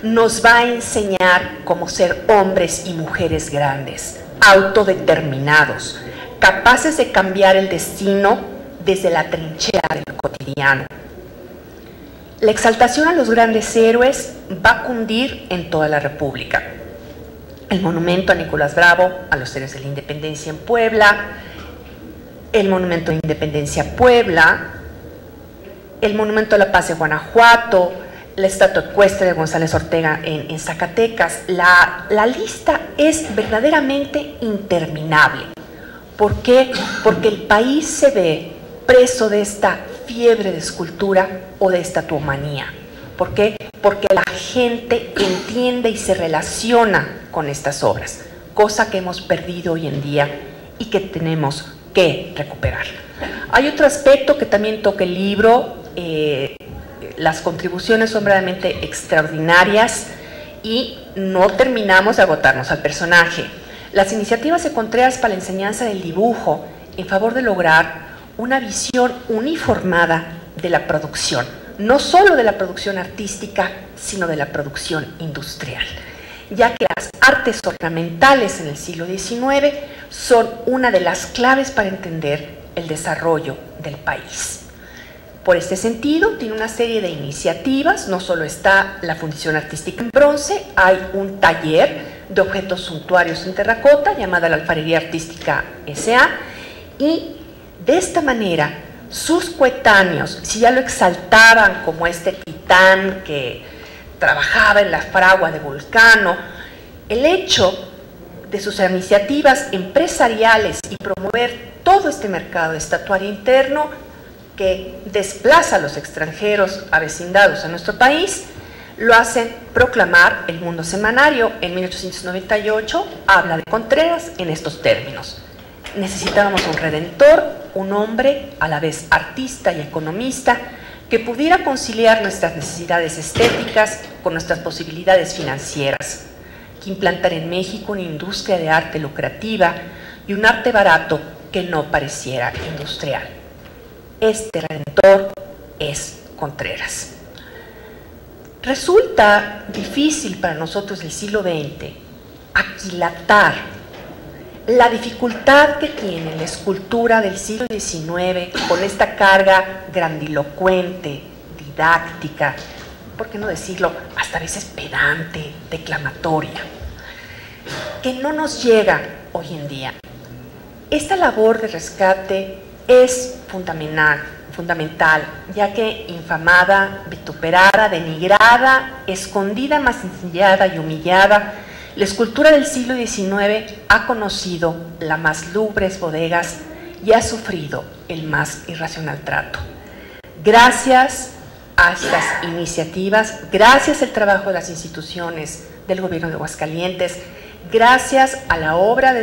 Nos va a enseñar cómo ser hombres y mujeres grandes, autodeterminados, capaces de cambiar el destino desde la trinchera del cotidiano. La exaltación a los grandes héroes va a cundir en toda la República. El monumento a Nicolás Bravo, a los héroes de la Independencia en Puebla, el monumento a la Independencia Puebla, el monumento a la Paz de Guanajuato, la estatua ecuestre de González Ortega en Zacatecas. La lista es verdaderamente interminable. ¿Por qué? Porque el país se ve preso de esta fiebre de escultura o de estatuomanía. ¿Por qué? Porque la gente entiende y se relaciona con estas obras, cosa que hemos perdido hoy en día y que tenemos que recuperar. Hay otro aspecto que también toca el libro. Las contribuciones son verdaderamente extraordinarias y no terminamos de agotarnos al personaje. Las iniciativas de Contreras para la enseñanza del dibujo en favor de lograr una visión uniformada de la producción, no solo de la producción artística, sino de la producción industrial, ya que las artes ornamentales en el siglo XIX son una de las claves para entender el desarrollo del país. Por este sentido, tiene una serie de iniciativas, no solo está la Fundición Artística en Bronce, hay un taller de objetos suntuarios en terracota llamada la Alfarería Artística S.A. y de esta manera sus coetáneos, si ya lo exaltaban como este titán que trabajaba en la fragua de Vulcano, el hecho de sus iniciativas empresariales y promover todo este mercado estatuario interno que desplaza a los extranjeros avecindados a nuestro país, lo hacen proclamar El Mundo Semanario. En 1898 habla de Contreras en estos términos: necesitábamos un redentor, un hombre a la vez artista y economista que pudiera conciliar nuestras necesidades estéticas con nuestras posibilidades financieras, que implantara en México una industria de arte lucrativa y un arte barato que no pareciera industrial. Este redentor es Contreras. Resulta difícil para nosotros del siglo XX aquilatar la dificultad que tiene la escultura del siglo XIX con esta carga grandilocuente, didáctica, por qué no decirlo, hasta a veces pedante, declamatoria, que no nos llega hoy en día. Esta labor de rescate es fundamental, ya que infamada, vituperada, denigrada, escondida, mancillada y humillada, la escultura del siglo XIX ha conocido las más lúgubres bodegas y ha sufrido el más irracional trato. Gracias a estas iniciativas, gracias al trabajo de las instituciones del gobierno de Aguascalientes, gracias a la obra,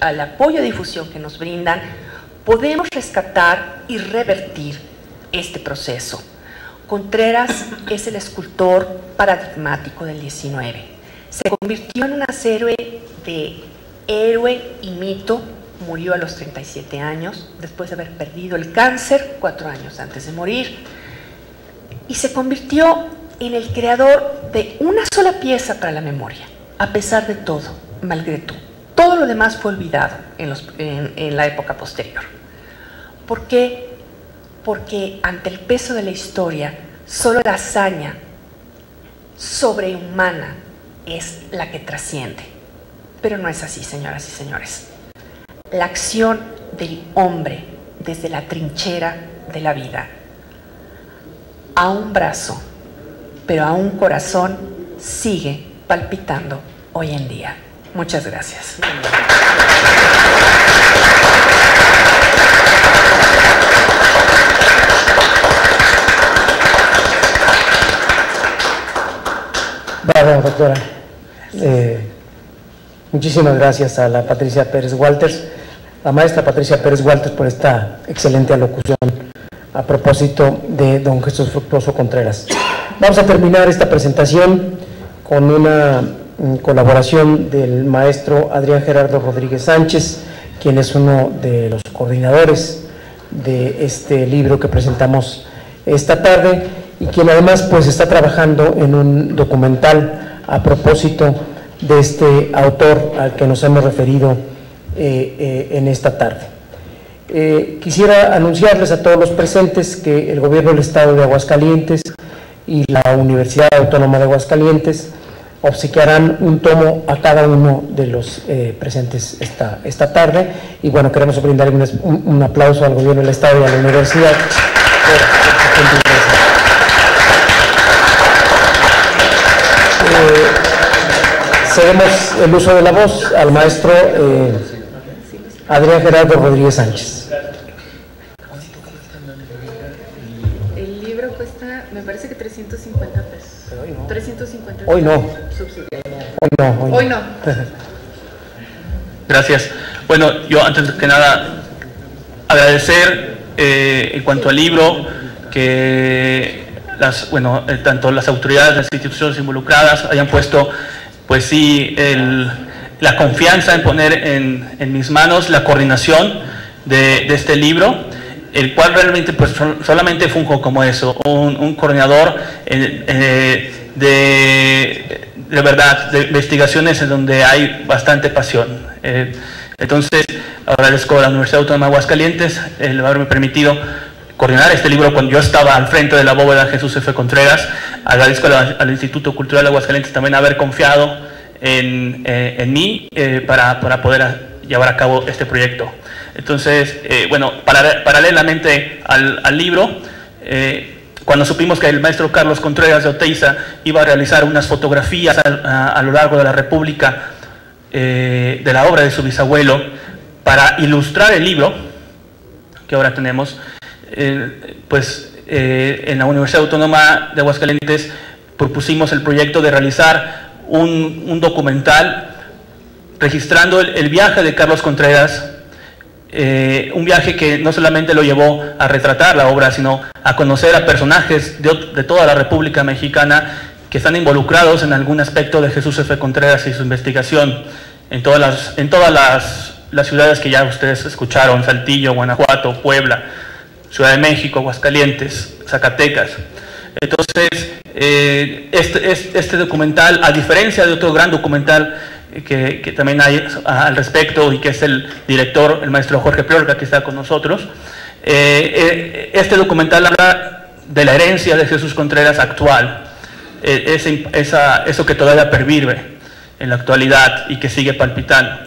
al apoyo de difusión que nos brindan, podemos rescatar y revertir este proceso. Contreras es el escultor paradigmático del XIX. Se convirtió en un héroe y mito. Murió a los 37 años, después de haber perdido el cáncer 4 años antes de morir. Y se convirtió en el creador de una sola pieza para la memoria, a pesar de todo, malgré tout. Todo lo demás fue olvidado en la época posterior. ¿Por qué? Porque ante el peso de la historia, solo la hazaña sobrehumana es la que trasciende. Pero no es así, señoras y señores. La acción del hombre desde la trinchera de la vida, a un brazo, pero a un corazón, sigue palpitando hoy en día. Muchas gracias. Bravo, doctora. Muchísimas gracias a la Patricia Pérez Walters, la maestra Patricia Pérez Walters, por esta excelente alocución a propósito de don Jesús Fructuoso Contreras. Vamos a terminar esta presentación con una colaboración del maestro Adrián Gerardo Rodríguez Sánchez, quien es uno de los coordinadores de este libro que presentamos esta tarde y quien además pues está trabajando en un documental a propósito de este autor al que nos hemos referido en esta tarde. Quisiera anunciarles a todos los presentes que el Gobierno del Estado de Aguascalientes y la Universidad Autónoma de Aguascalientes obsequiarán un tomo a cada uno de los presentes esta tarde. Y bueno, queremos brindar un aplauso al Gobierno del Estado y a la Universidad por su gentileza. Cedemos el uso de la voz al maestro Adrián Gerardo Rodríguez Sánchez. El libro cuesta, me parece que 350 pesos. Pero hoy no. 350 Hoy no. Subsidiado. Hoy no. Gracias. Bueno, yo antes que nada agradecer en cuanto al libro que tanto las autoridades, las instituciones involucradas hayan puesto, pues sí, la confianza en poner en mis manos la coordinación de este libro, el cual realmente pues solamente funjo como eso, un coordinador de verdad, de investigaciones en donde hay bastante pasión. Entonces, agradezco a la Universidad Autónoma de Aguascalientes el haberme permitido coordinar este libro cuando yo estaba al frente de la bóveda Jesús F. Contreras. Agradezco al Instituto Cultural de Aguascalientes también haber confiado en mí para poder llevar a cabo este proyecto. Entonces, bueno, paralelamente al libro, cuando supimos que el maestro Carlos Contreras de Oteiza iba a realizar unas fotografías a lo largo de la República de la obra de su bisabuelo para ilustrar el libro que ahora tenemos. En la Universidad Autónoma de Aguascalientes propusimos el proyecto de realizar un documental registrando el viaje de Carlos Contreras, un viaje que no solamente lo llevó a retratar la obra, sino a conocer a personajes de toda la República Mexicana que están involucrados en algún aspecto de Jesús F. Contreras y su investigación en todas las ciudades que ya ustedes escucharon: Saltillo, Guanajuato, Puebla, Ciudad de México, Aguascalientes, Zacatecas. Entonces, este documental, a diferencia de otro gran documental que también hay al respecto y que es el director, el maestro Jorge Priorca, que está con nosotros, este documental habla de la herencia de Jesús Contreras actual, eso que todavía pervive en la actualidad y que sigue palpitando,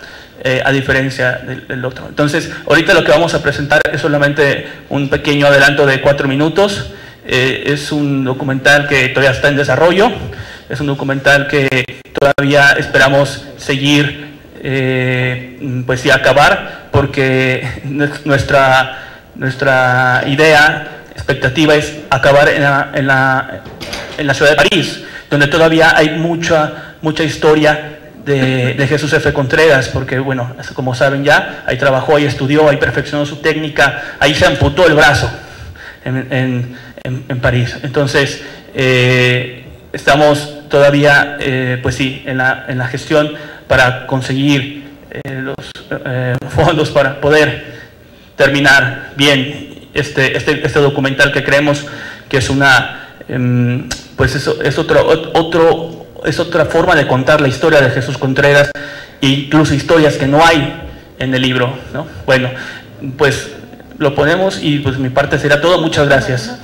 a diferencia del otro. Entonces, ahorita lo que vamos a presentar es solamente un pequeño adelanto de 4 minutos. Es un documental que todavía está en desarrollo, es un documental que todavía esperamos seguir, pues y acabar, porque nuestra idea, expectativa es acabar en la ciudad de París, donde todavía hay mucha historia de Jesús F. Contreras, porque bueno, como saben ya, ahí trabajó, ahí estudió, ahí perfeccionó su técnica, ahí se amputó el brazo en París. Entonces, estamos todavía, pues sí, en la gestión para conseguir los fondos para poder terminar bien este documental, que creemos que es pues eso, es otra forma de contar la historia de Jesús Contreras, e incluso historias que no hay en el libro, ¿no? Bueno, pues lo ponemos y pues mi parte será todo. Muchas gracias.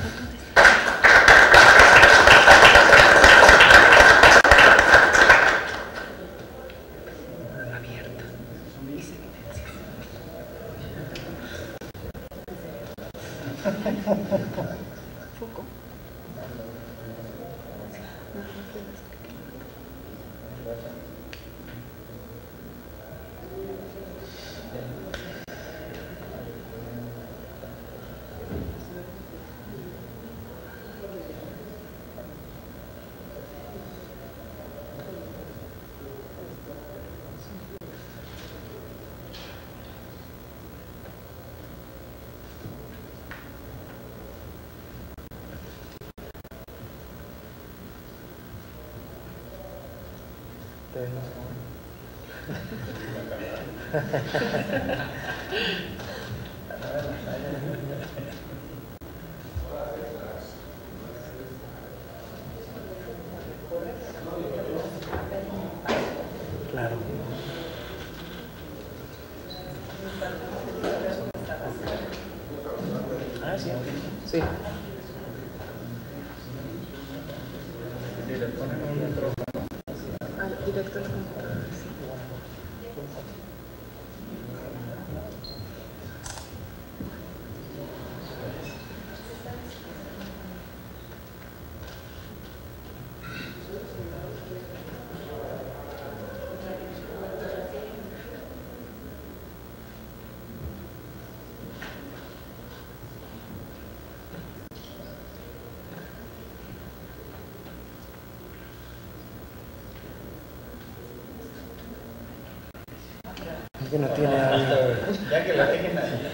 Claro. Ah, sí. Sí. Directo a la computadora, sí. Que no tiene algo. Ya que la dejen ahí.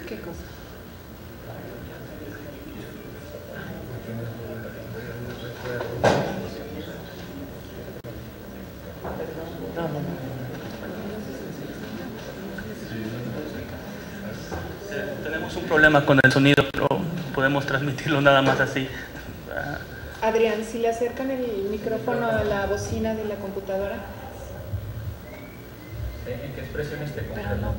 ¿Qué cosa? Tenemos un problema con el sonido, pero podemos transmitirlo nada más así. Adrián, si le acercan el micrófono a la bocina de la computadora. ¿En qué expresión esté? Pero no.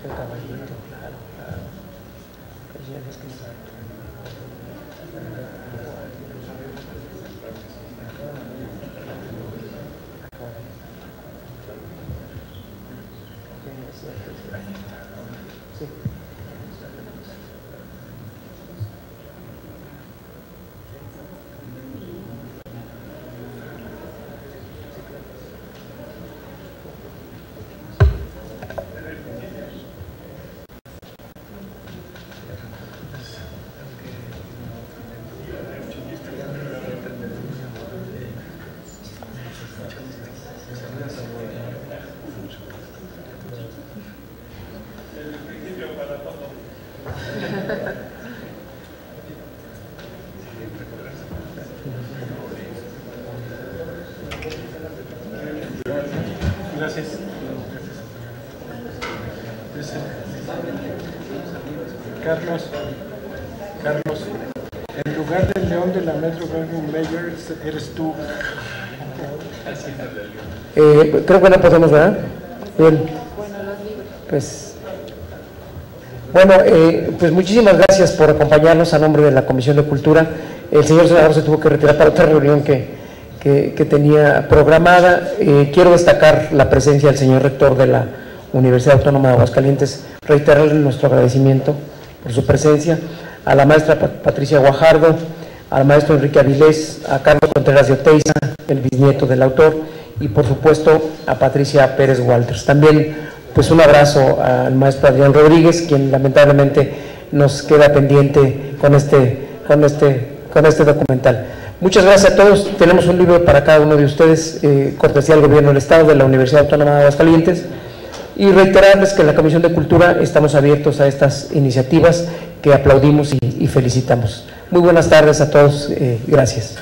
El caballito, claro, claro. Sí. Gracias. Carlos, en lugar del León de la Metro Goldwyn Mayer, eres tú. Creo que no podemos, ¿verdad? Bien. Pues, bueno, pues muchísimas gracias por acompañarnos a nombre de la Comisión de Cultura. El señor senador se tuvo que retirar para otra reunión que tenía programada. Quiero destacar la presencia del señor rector de la Universidad Autónoma de Aguascalientes, reiterarle nuestro agradecimiento por su presencia, a la maestra Patricia Guajardo, al maestro Enrique Avilés, a Carlos Contreras de Oteiza, el bisnieto del autor, y por supuesto a Patricia Pérez Walters. También pues un abrazo al maestro Adrián Rodríguez, quien lamentablemente nos queda pendiente con este documental. Muchas gracias a todos. Tenemos un libro para cada uno de ustedes, cortesía del Gobierno del Estado, de la Universidad Autónoma de Aguascalientes, y reiterarles que en la Comisión de Cultura estamos abiertos a estas iniciativas que aplaudimos y felicitamos. Muy buenas tardes a todos. Gracias.